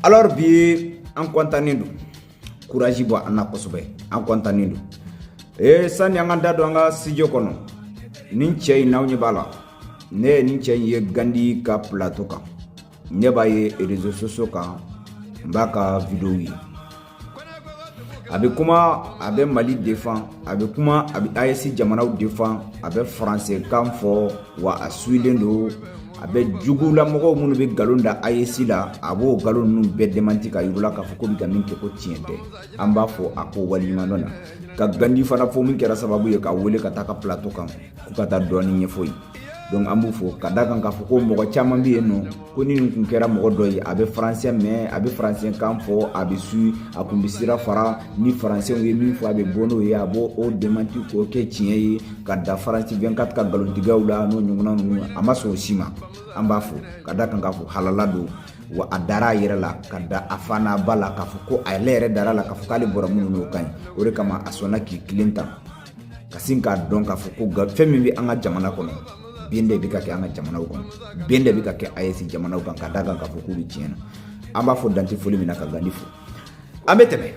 Alors bi an kontanin do courage bo an kosobe an kontanin do sani an da do an ga studio kono nin cey nawni bala ne nin cey ye gandi ka plateau kan ne ba ye réseaux sociaux kan mbaka vidéo yi abe kuma abe Mali défend abe kuma abe AEC jamanaw défend abe français kan fo wa aswilen do abe jugula mogo munu be galonda AEC la abo galon nu be demanti ka yurula ka foko bi gamin ke ko tiende amba fo ako wali manona ka gandi fana fo min kera sababu ye ka wole ka taka plateau kan ku ka ta doni nyefoyi donc ambu fo kada kan ka foko mogo chama bi eno ko ni kun kera mogo doyi abe français mais abe français kan fo abe su akumbisira fara ni français we min fo abe bono ye abo o demanti ko ke tieye ka da français 24 ka galon digawla no nyunguna no amaso sima amba fo kada kan ka fo halala do wa adara yere la kada afana bala ka fo ko ay lere dara la ka fo kali bora munu no kan ore kama asona ki clinton kasinka donc ka fo ko ga femi bi anga jamana kono binde bi ka ke anga jamana kono binde bi ka ke AEC jamana kan kada kan ka fo ko bi tiena amba fo danti foli mina ka gandi fo ameteme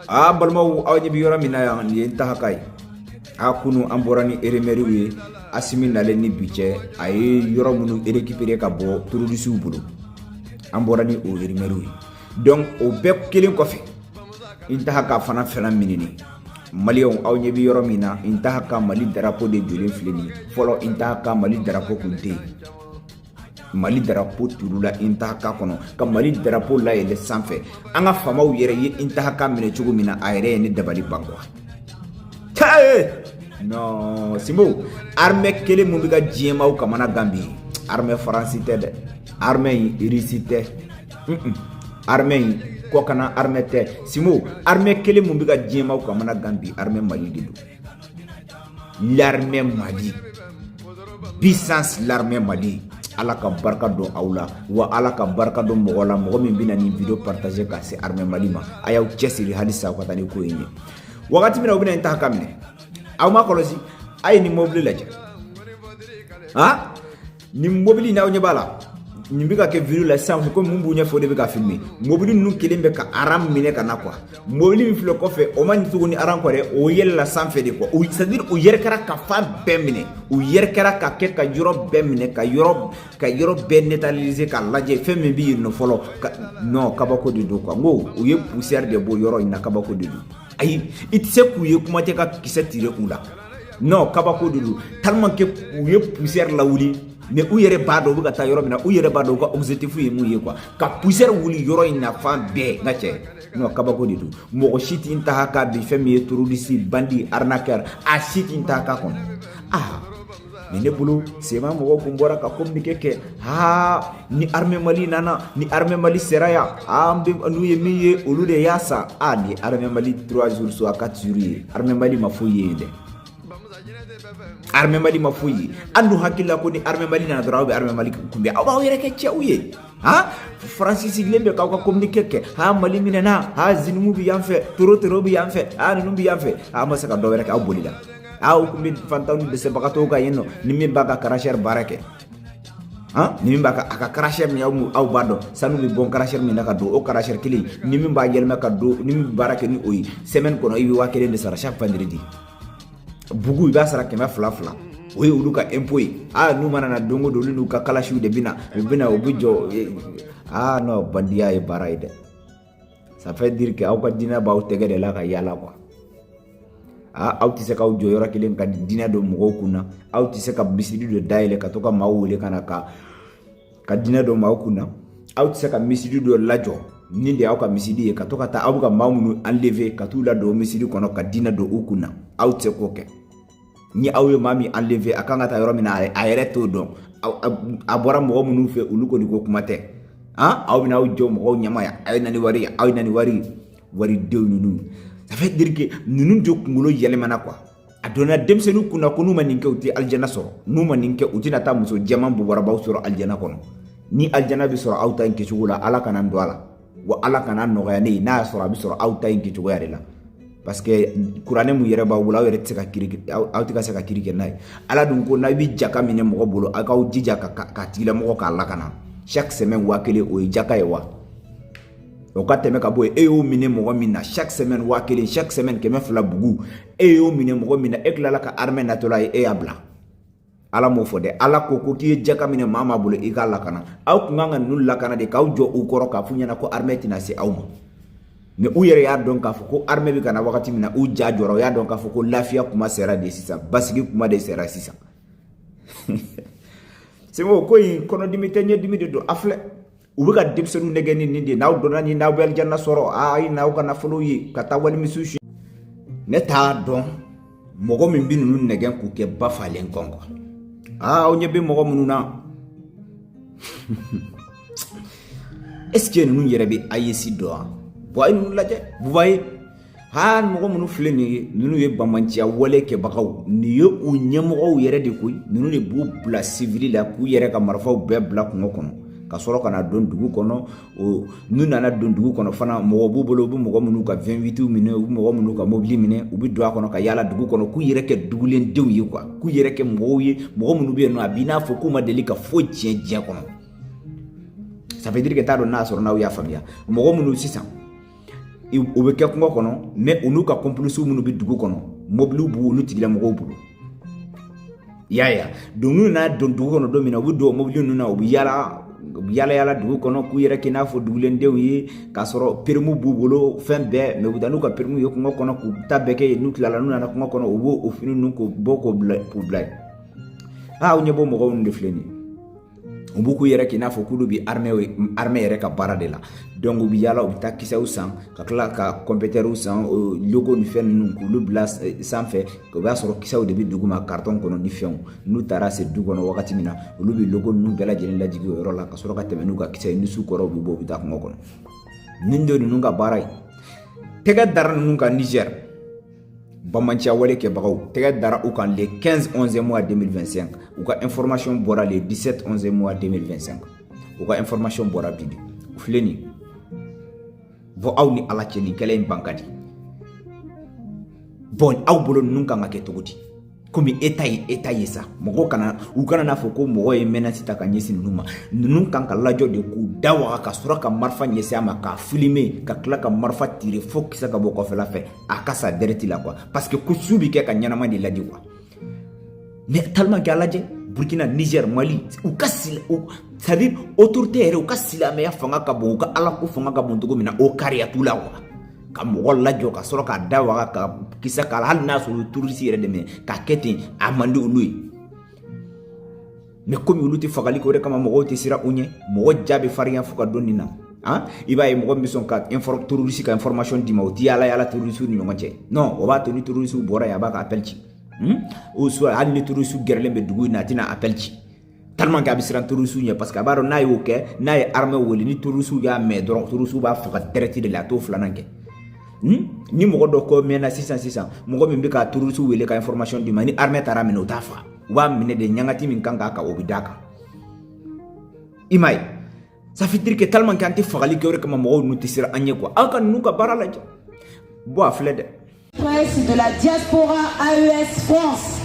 balmo awni bi yora mina ya ni tahakai akunu amborani eremeri we asimi nale ni biche ay yoro munu récupérer ka bo terroriste bulu amborani o eremeri we donc o be kelin ko fe intaha ka fana fela minini malion awni bi yoro mina intaha ka Mali drapeau de jolin fleni folo intaha ka Mali drapeau kunte Mali drapeau turula intaha ka kono ka Mali drapeau la ele sanfɛ anga famaw yere ye intaha ka mine chugo mina ayre ni dabali bangwa no simbo armée kele mun biga jiemaw kamana gambi armée française de armée russie armée ko kana armée te simbo armée kele mun biga jiemaw kamana gambi armée Mali dido l'armée Mali puissance l'armée Mali ala ka barka do awla wa ala ka barka do mogola mogo min bina ni video partager ka se armée Mali ma ayaw chesiri halisa ko tani ko yini wakati mina ubina inta kamne aw ma kolosi ay ni mobile laje ni mobile na onyebala ni bika ke video la sans ko mumbu nya fode bika filmer mobile nu kelembe ka aram mine kana kwa mobile mi filo ko fe o man tuguni aram ko re o yella sans fede ko o c'est dire o yer kara ka fa bemine o yer kara ka ke ka yoro bemine ka yoro ben neutraliser ka laje femme bi no folo no kabako de do ko ngo o ye poussière de bo yoro ina kabako de do ay it se ku ye kuma te ka kise tire kula no kabako de do tellement que o ye poussière la wuli mais u yere bado buga ta yoro mina u yere bado ko objectif yi mu ye quoi ka poussière wuli yoro ina fa be ngache no kabako de do mo shit inta haka bi femme terroriste bandi arnaqueur a shit inta haka kon ne bulu sema mo ko mbora ka communiquer ke ni armée Mali nana ni armée Mali seraya ambe anu ye miye olude yasa ni armée Mali 3 jours soit 4 jours armée Mali mafuye de armée Mali mafuyi andu hakilla ko ni armée Mali na draw be armée Mali kumbe awa yere ke chewye Francis Iglembe ka ko communiquer ke Mali minena zinmu bi yanfe toro bi yanfe nunu bi yanfe masaka do yere ka abolila kumbe fantanu de se bakato ka yeno nimi baka karasher barake nimi baka aka karasher mi aw bado sanu bi bon karasher mi naka do o karasher kili nimi ba yelma ka do nimi barake ni oyi semaine kono ibi wa kele de sara chaque vendredi bugu iba sara kema fla oyi uluka employé nu manana dongo do lu ka kalashu de bina obujo no bandia e baraide ça fait dire que aw ka dina ba o tege de la ka yala quoi aw ti se ka ujo yora kilen ka dina do mogo kuna aw ti se ka bisidi do daile ka toka mawule kana ka dina do maw kuna aw ti se ka misidi do lajo ninde aw ka misidi e ka toka ta aw ka mawunu enlever ka tu la do misidi kono ka dina do ukuna aw ti se ko ke ni aw yo mami enlever akanga ta yoro mina ayere to do abora mogo munu fe uluko ni ko kumate aw bina aw jo mogo nyama ya ay nani wari de nunu ça veut dire que nous jo kungulo yelemana quoi adona demsenu kuna kunu maninke uti aljana soro nu maninke uti nata muso jaman bu warabaw soro aljana kono ni aljana bi soro auta inke chugula ala kana ndwala wa ala kana no gane na soro bi soro auta inke chugula la parce que kurane mu yere ba wula yere tsaka kiriki auti ka saka kiriki nay ala dun ko na bi jaka mine mo bolo aka u jija ka tila mo ka ala kana chaque semaine wakele o jaka ewa o ka teme ka bo e o mine mo mina chaque semaine wakele chaque semaine keme fla bugu e o mine mo mina eklala ka armée natola e abla ala mo fode ala koko ki jaka mine mama bolo e ka lakana aw kunga nul lakana de kaw jo u koro ka funya na ko armée tina se awma mais u yere ya don ka foko armée bi kana wakati mina u ja joro ya don ka foko lafiya kuma sera de sisa basigi kuma de sera sisa c'est mo ko yi kono dimitenye dimide do afle u bi ka dipsenu negeni ni de naw dona ni naw bel janna soro ay naw kana folo yi kata wali misushi ne ta don mogo min bi nunu negen ku ke bafalen kongo o nyebe mogo mununa est-ce que nunu yere bi ayesi do boy nunu laje bu bay han mogo munu fleni nunu ye bamantia wole ke bakaw ni ye u nyemogo yere de kuy nunu le bu bla civil la ku yere ka marfaw be bla ko kono ka soro kana don dugu kono o nu nana don dugu kono fana mogo bu bolo bu mogo munu ka 28 minutes bu mogo munu ka mobile mine u bi do kono ka yala dugu kono ku yere ke dugulen dew yi quoi ku yere ke mogo munu bi no abina fo kuma deli ka fo dje kono ça veut dire que ta do na soro na ya famia mogo munu sisan o be ke kungo kono mais unu ka complice munu bi dugu kono mobile bu unu tigila mogo bu yaya donu na don dugu kono do mina bu do mobile nu na o bi yala dugu kono ku yere kina fo dugulen dew yi ka soro permu bu bolo fembe me budanu ka permu yo kungo kono ku tabeke nu tilala nu na kungo kono o finu nu ko boko pour blay o nyebo mogo nu de fleni ubuku yere kina fo kulu bi armée yere ka bara de la donc bi yala o ta kisa usan ka kla ka computer usan logo ni fen nu kulu blas sans fait ko ba soro kisa o de bi duguma carton kono ni fen nu tara se dugo no wakati mina ulu bi logo nu bela jeni la jigi ro la ka soro ka teme nu ka kisa ni su koro bu bo bi ta ko kono nindo ni nu ga bara tega dar nu ka Niger bamantia wale ke bagaw tega dara u kan le 15-11 mois 2025 ou ka information bora le 17-11 mois 2025 ou ka information bora bibi fleni bo aw ni ala cheni kelen bankadi bon aw bolo nun kan ke togoti komi eta yesa mogo kana u kana na foko mogo e menasi ta kanyesi numa nun kan ka lajo de ku dawa ka sura ka marfa nyesi ama ka filmer ka kla ka marfa tire fo kisa ka boko fe la fe akasa dereti la quoi parce que ku subi ke ka nyana ma de ladi quoi mais tellement que alaje Burkina Niger Mali u kasila ça veut dire autorité ere u kasila me ya fanga ka bo ka ala ku fanga ka bo to mina o kariya tula quoi ka mogo lajo ka soro ka dawa ka kisa ka hal na so tourisi yere deme ka kete amandi ului mais comme uluti fagali ko re kama mogo te sira unye mogo jabe fariya fuka donina iba e mogo bison ka tourisi ka information di mauti yala tourisi ni ngoche non o ba to ni tourisi bora ya ba ka appelchi o so hal ni tourisi gerlembe dugu na tina appelchi tellement ka bisiran tourisi nya parce que baro na yo ke na e armée woli ni tourisi ya me dron tourisi ba fuka direct de la to flananke ni mogo do ko mena 600 mogo min be ka turusu wele ka information di mani armée tara mino tafa wa mine de nyangati min kanga ka obidaka imay ça fait dire que tellement kanti fagali ke rek ma mogo nu tisira anye ko aka nu ka barala bo aflede presse de la diaspora AES France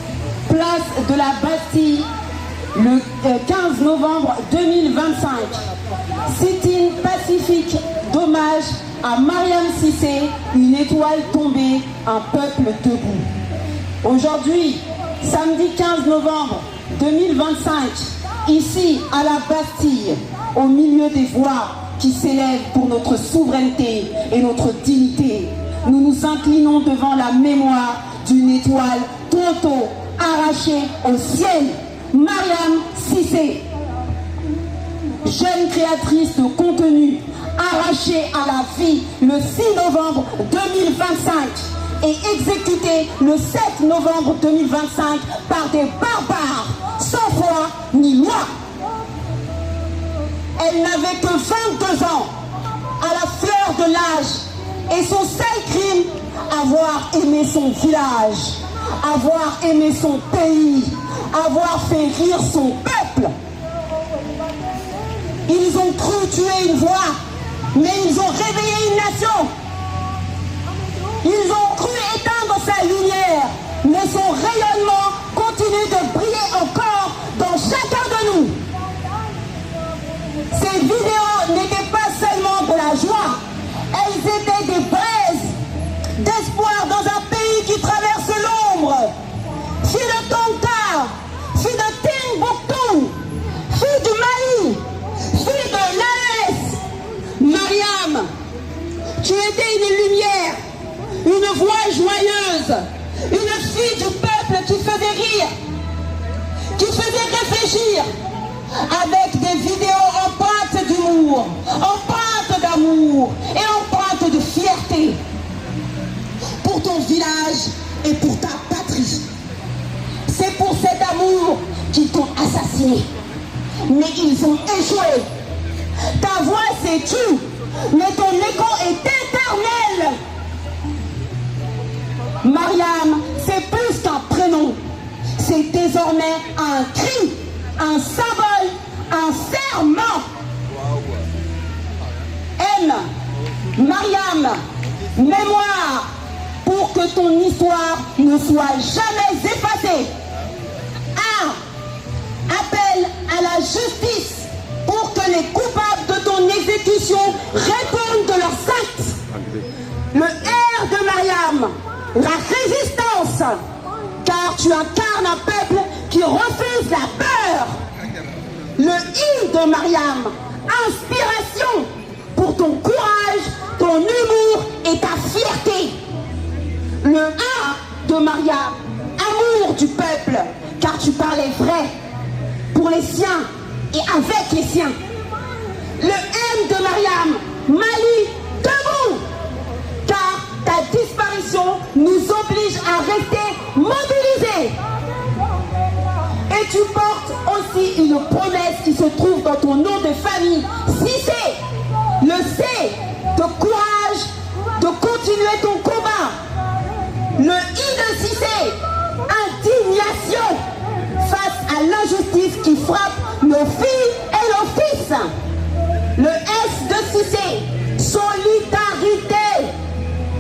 place de la Bastille le 15 novembre 2025 sit-in pacifique d'hommage à Mariam Cissé, une étoile tombée, un peuple debout. Aujourd'hui, samedi 15 novembre 2025, ici à la Bastille, au milieu des voix qui s'élèvent pour notre souveraineté et notre dignité, nous nous inclinons devant la mémoire d'une étoile tantôt arrachée au ciel, Mariam Cissé, jeune créatrice de contenu, arrachée à la vie le 6 novembre 2025 et exécutée le 7 novembre 2025 par des barbares sans foi ni loi. Elle n'avait que 22 ans, à la fleur de l'âge, et son seul crime, avoir aimé son village, avoir aimé son pays, avoir fait rire son peuple. Ils ont cru tuer une voix, mais ils ont réveillé une nation. Ils ont cru éteindre sa lumière, mais son rayonnement continue de briller encore dans chacun de nous. courageuse, une fille du peuple qui faisait rire, qui faisait réfléchir, avec des vidéos empreintes d'humour, empreintes d'amour et empreintes de fierté pour ton village et pour ta patrie. C'est pour cet amour qu'ils t'ont assassiné. Mais ils ont échoué. Ta voix s'est tue, mais ton écho est éternel. Mariam, c'est plus qu'un prénom. C'est désormais un cri, un symbole, un serment. M. Mariam, mémoire, pour que ton histoire ne soit jamais effacée. A. Appel à la justice pour que les coupables de ton exécution répondent de leurs actes. Le R de Mariam, la résistance, car tu incarnes un peuple qui refuse la peur. Le I de Mariam, inspiration pour ton courage, ton humour et ta fierté. Le A de Mariam, amour du peuple, car tu parlais vrai pour les siens et avec les siens. Le M de Mariam, Mali, debout, car ta disparition nous oblige à rester mobilisés. Et tu portes aussi une promesse qui se trouve dans ton nom de famille, Cissé. Le C de courage, de continuer ton combat. Le I de Cissé, indignation face à l'injustice qui frappe nos filles et nos fils. Le S de Cissé, solidarité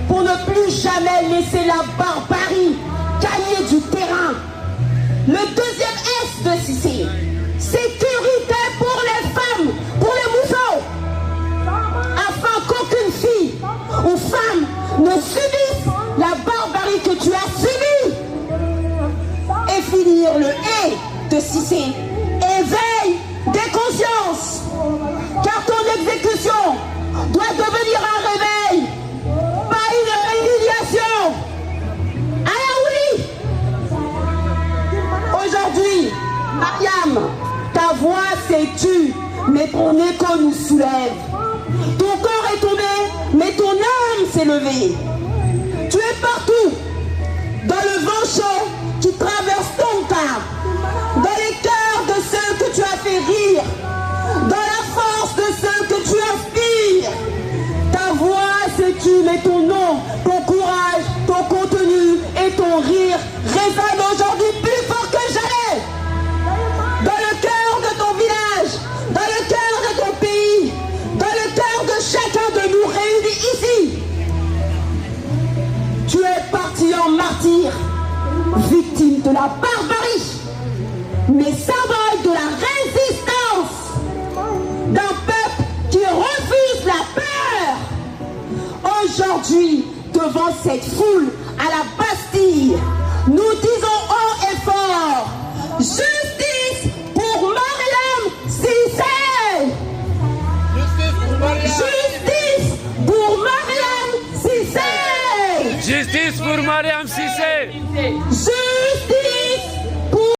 pour ne plus jamais laisser la barbarie gagner du terrain. Le deuxième S de Cissé, sécurité pour les femmes, pour les mousseaux, afin qu'aucune fille ou femme ne subisse la barbarie que tu as subie. Et finir le E de Cissé, éveil des consciences, car ton exécution doit devenir un réveil, pas une humiliation. Alors oui, aujourd'hui, Mariam, ta voix s'est tue, mais ton écho nous soulève. Ton corps est tombé, mais ton âme s'est levée. Tu es partout, dans le vent chaud qui traverse ton cas, dans les cœurs de ceux que tu as fait rire, dans la force de ceux que tu inspires. Ta voix s'est tue, mais ton nom, ton courage, ton contenu et ton rire résonnent aujourd'hui plus fort que jamais. Dans le cœur de ton village, dans le cœur de ton pays, dans le cœur de chacun de nous réunis ici. Tu es parti en martyr, victime de la barbarie, mais symbole de la résistance d'un peuple qui refuse la peur. Aujourd'hui, devant cette foule à la Bastille, nous disons haut et fort, justice pour Mariam Cissé. Justice pour Mariam Cissé. Justice pour Mariam Cissé. Justice